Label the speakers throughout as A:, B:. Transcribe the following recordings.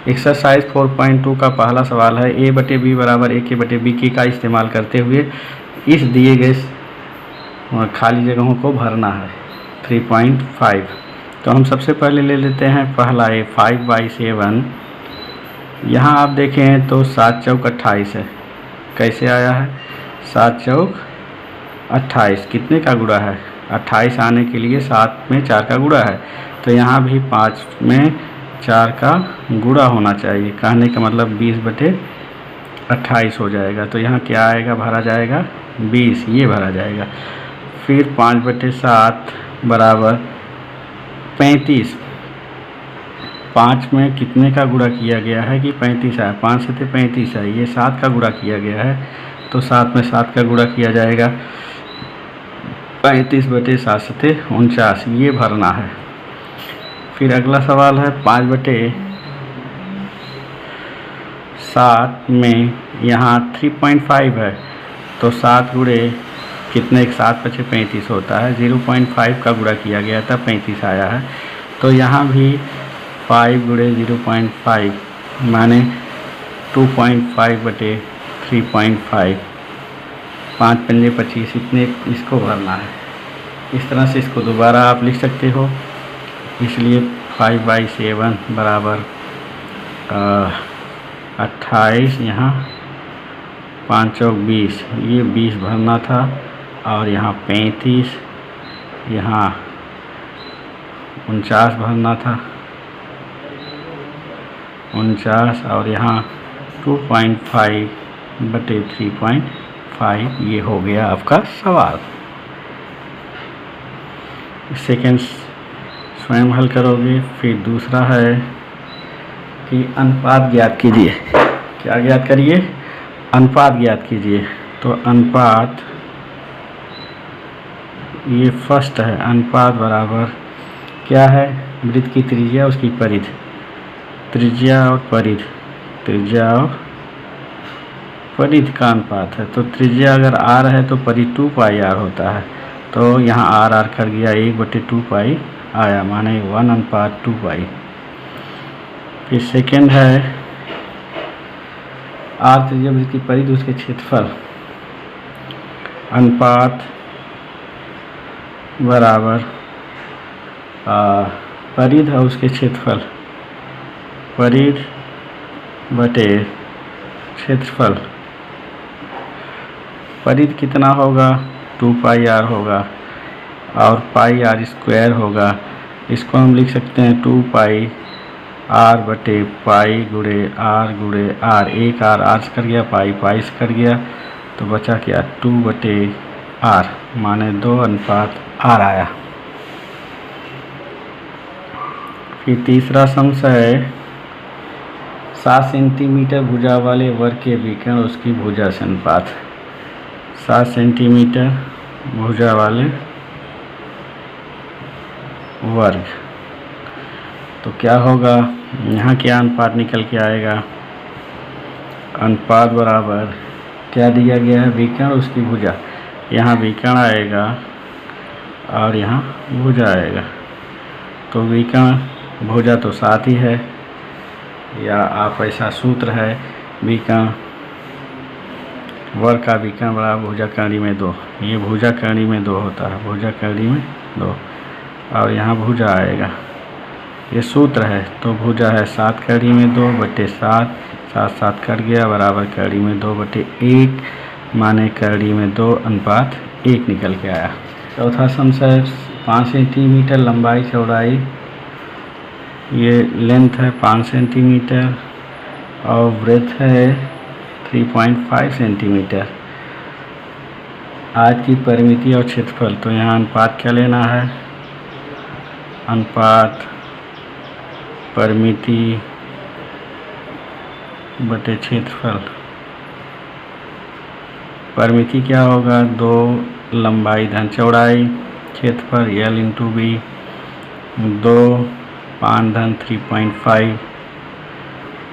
A: Exercise 4.2 का पहला सवाल है, ए बटे बी बराबर ए के बटे बी की का इस्तेमाल करते हुए इस दिए गए खाली जगहों को भरना है। 3.5 तो हम सबसे पहले ले लेते हैं पहला ए 5/7। यहाँ आप देखें तो 7 चौक 28 है। कैसे आया है? 7 चौक 28 कितने का गुणा है? 28 आने के लिए 7 में 4 का गुणा है, तो यहाँ भी 5 में 4 का गुणा होना चाहिए। कहने का मतलब 20/28 हो जाएगा। तो यहाँ क्या आएगा? भरा जाएगा 20, ये भरा जाएगा। फिर 5/7 बराबर 35। 5 में कितने का गुणा किया गया है कि 35 है? 5 से 35 है, ये 7 का गुणा किया गया है, तो 7 में 7 का गुणा किया जाएगा। 35/7 से 49, ये भरना है। फिर अगला सवाल है 5/7 में यहाँ 3.5 है, तो 7 गुणे कितने 7 बचे 35 होता है। 0.5 का गुणा किया गया था, 35 आया है। तो यहाँ भी 5 गुणे 0.5 माने 2.5/3.5, 5 पंजे 25, इतने इसको भरना है। इस तरह से इसको दोबारा आप लिख सकते हो। इसलिए 5/7 बराबर 28, यहाँ 5 चौक 20, ये 20 भरना था, और यहाँ 35, यहाँ 49 भरना था, 49, और यहाँ 2.5/3.5, ये हो गया आपका सवाल। सेकेंड स्वयं हल करोगे। फिर दूसरा है कि अनुपात ज्ञात कीजिए। क्या ज्ञात करिए? अनुपात ज्ञात कीजिए। तो अनुपात, ये फर्स्ट है, अनुपात बराबर क्या है? वृत्त की त्रिज्या, उसकी परिधि, त्रिज्या और परिधि, त्रिज्या और परिधि का अनुपात है। तो त्रिज्या अगर r है तो परिधि 2πr होता है। तो यहाँ r कर गया 1/2π आया, माने 1/2π। फिर सेकेंड है r त्रिज्या वृत्त की परिधि, उसके क्षेत्रफल, अनुपात बराबर परिधि और उसके क्षेत्रफल, परिधि बटे क्षेत्रफल। परिधि कितना होगा? 2πr होगा, और πr² होगा। इसको हम लिख सकते हैं 2πr/π गुणे r, एक r से कट गया, पाई से कट गया, तो बचा क्या? 2/r, माने 2:r आया। फिर तीसरा समस्या है 7 सेंटीमीटर भुजा वाले वर्ग के विकर्ण, उसकी भुजा से अनुपात। 7 सेंटीमीटर भुजा वाले वर्ग, तो क्या होगा? यहाँ क्या अनुपात निकल के आएगा? अनुपात बराबर क्या दिया गया है? विकर्ण उसकी भुजा। यहाँ विकर्ण आएगा और यहाँ भुजा आएगा, तो विकर्ण भुजा तो 7 ही है, या आप ऐसा सूत्र है विकर्ण वर्ग का विकर्ण बराबर भुजा कर्ण में 2। ये भुजा कर्ण में 2 होता है, भुजा कर्ण में 2, और यहाँ भुजा आएगा, ये सूत्र है। तो भुजा है 7 कर्ण में 2/7, 7 कट गया, बराबर कर्ण में 2/1, माने कर्ण में 2:1 निकल के आया। चौथा समस्या 5 सेंटीमीटर लंबाई चौड़ाई, ये लेंथ है 5 सेंटीमीटर और ब्रेथ है 3.5 सेंटीमीटर। आज की परिमिति और क्षेत्रफल, तो यहाँ अनुपात क्या लेना है? अनुपात परिमिति बटे क्षेत्रफल। परिमिति क्या होगा? 2 लंबाई धन चौड़ाई, क्षेत्रफल L × B, 2 5 धन 3.5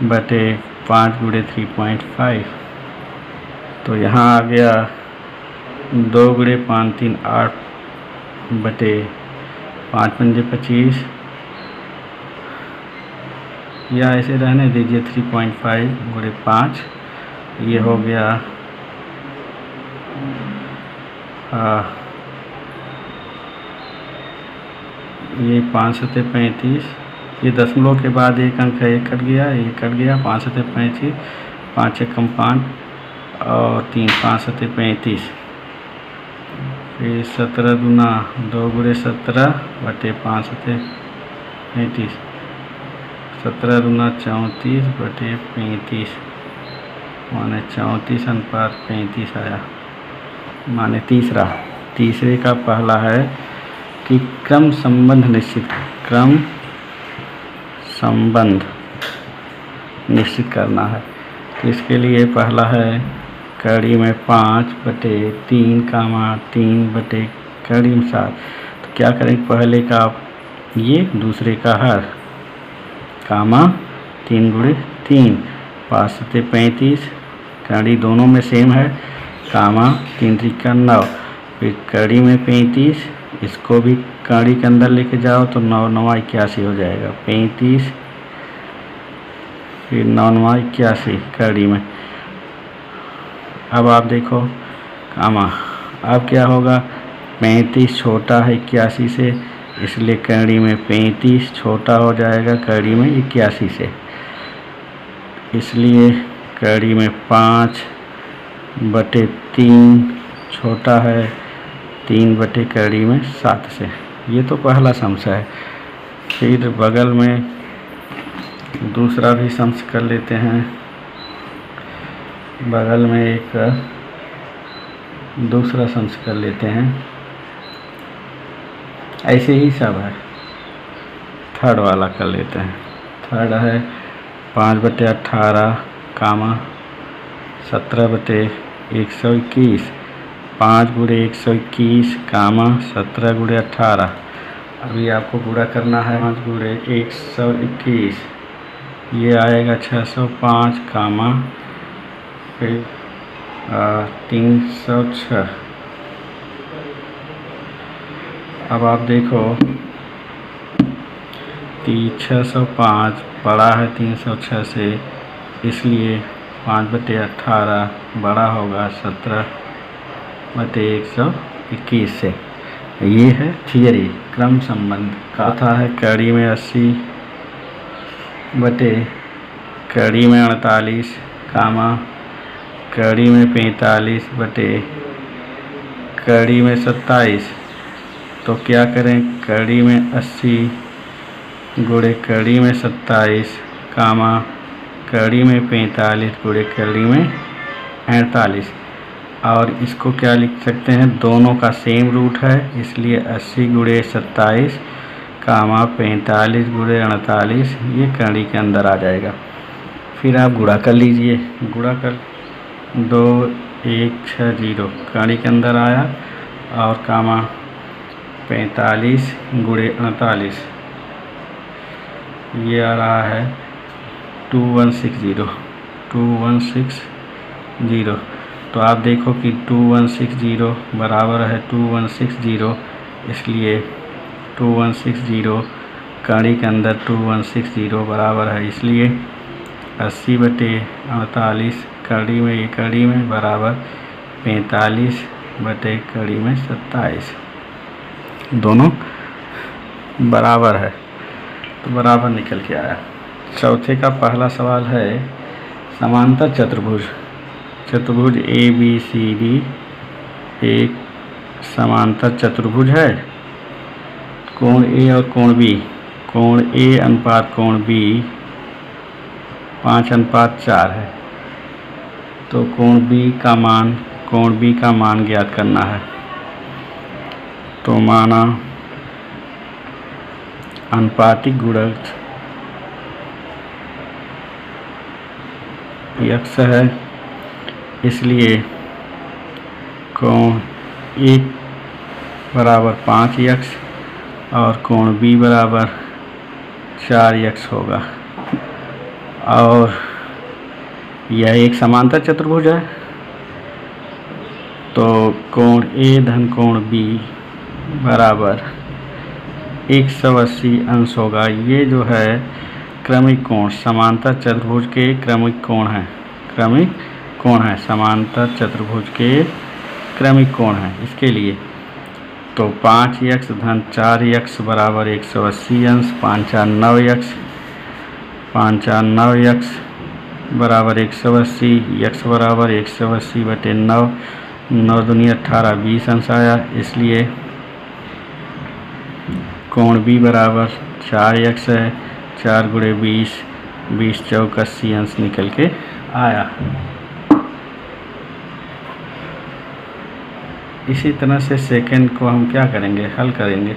A: बटे 5 गुणे 3.5। तो यहाँ आ गया 2 गुणे 5 3 8 बटे 5 पंजे 25, या ऐसे रहने दीजिए 3.5 गुणे 5, ये हो गया ये 5 सत्ते 35, ये दशमलव के बाद एक अंक है, ये कट गया, ये कट गया, 5 सत्ते 35, 5 एकम 5 और 3, 5 सत्ते 35, फिर 17 दूना 2 गुणे 17 बटे 5 सत्ते 35, 17 दूना 34 बटे 35, माने 34 अनुपात 35 आया। माने तीसरे का पहला है कि क्रम संबंध निश्चित करना है। तो इसके लिए पहला है कड़ी में 5 बटे 3 कामा 3 बटे कड़ी में 7। तो क्या करेंगे, पहले का ये, दूसरे का हर, कामा 3 गुणे 3, 5 सत्ते 35, कड़ी दोनों में सेम है, कामा 3 त्रिका 9, फिर कड़ी में 35, इसको भी कड़ी के अंदर लेके जाओ तो 9 9 81 हो जाएगा, 35 फिर 9 9 81 कड़ी में। अब आप देखो कामा, अब क्या होगा, 35 छोटा है 81 से, इसलिए कड़ी में 35 छोटा हो जाएगा कड़ी में 81 से, इसलिए कड़ी में 5 बटे 3 छोटा है 3 बटे कड़ी में 7 से। ये तो पहला समस्या है। फिर बगल में दूसरा भी समझ कर लेते हैं। बगल में एक दूसरा समझ कर लेते हैं, ऐसे ही सब है। थर्ड वाला कर लेते हैं। थर्ड है 5 बटे 18 कामा 17 बटे 121, 5 गुणे 121 कामा 17 गुणे 18। अभी आपको गुणा करना है, 5 गुणे 121, ये आएगा 605 कामा फिर 306। अब आप देखो 605 बड़ा है 306 से, इसलिए 5 बटे 18 बड़ा होगा 17 बटे 121 से। ये है थियरी क्रम संबंध का। था है कड़ी में 80 बटे कड़ी में 48 कामा कड़ी में 45 बटे कड़ी में 27। तो क्या करें, कड़ी में 80 गुणे कड़ी में 27 कामा कड़ी में 45 गुणे कड़ी में 48। और इसको क्या लिख सकते हैं, दोनों का सेम रूट है, इसलिए 80 गुणे 27 कामा 45 गुणे 48, ये कड़ी के अंदर आ जाएगा। फिर आप गुणा कर लीजिए, गुणा कर 2 1 6 0 कड़ी के अंदर आया, और कामा 45 गुणे 48, ये आ रहा है 2160 2160। तो आप देखो कि 2160 बराबर है 2160, इसलिए 2160 कड़ी के अंदर 2160 बराबर है, इसलिए 80 बटे 48 कड़ी में बराबर 45 बटे कड़ी में 27, दोनों बराबर है, तो बराबर निकल के आया। चौथे का पहला सवाल है समांतर चतुर्भुज ए बी सी डी एक समांतर चतुर्भुज है। कोण ए और कोण बी, कोण ए अनुपात कोण बी 5:4 है। तो कोण बी का मान ज्ञात करना है। तो माना अनुपातिक गुणक x है, इसलिए कोण ए बराबर 5x और कोण बी बराबर 4x होगा। और यह एक समांतर चतुर्भुज है, तो कोण ए धन कोण बी बराबर 180 अंश होगा। ये जो है क्रमिक कोण, समांतर चतुर्भुज के क्रमिक कोण हैं, क्रमिक कोण है, समांतर चतुर्भुज के क्रमिक कोण है। इसके लिए तो 5x धन 4x बराबर 180 अंश, 5 4 9x, 5 4 9x बराबर 180, x बराबर 180 बटे 9, 9 दूनी 18, 20 अंश आया। इसलिए कोण B बराबर 4x है, 4 गुणे 20, 20 चौक 80 अंश निकल के आया। इसी तरह से सेकंड को हम क्या करेंगे, हल करेंगे।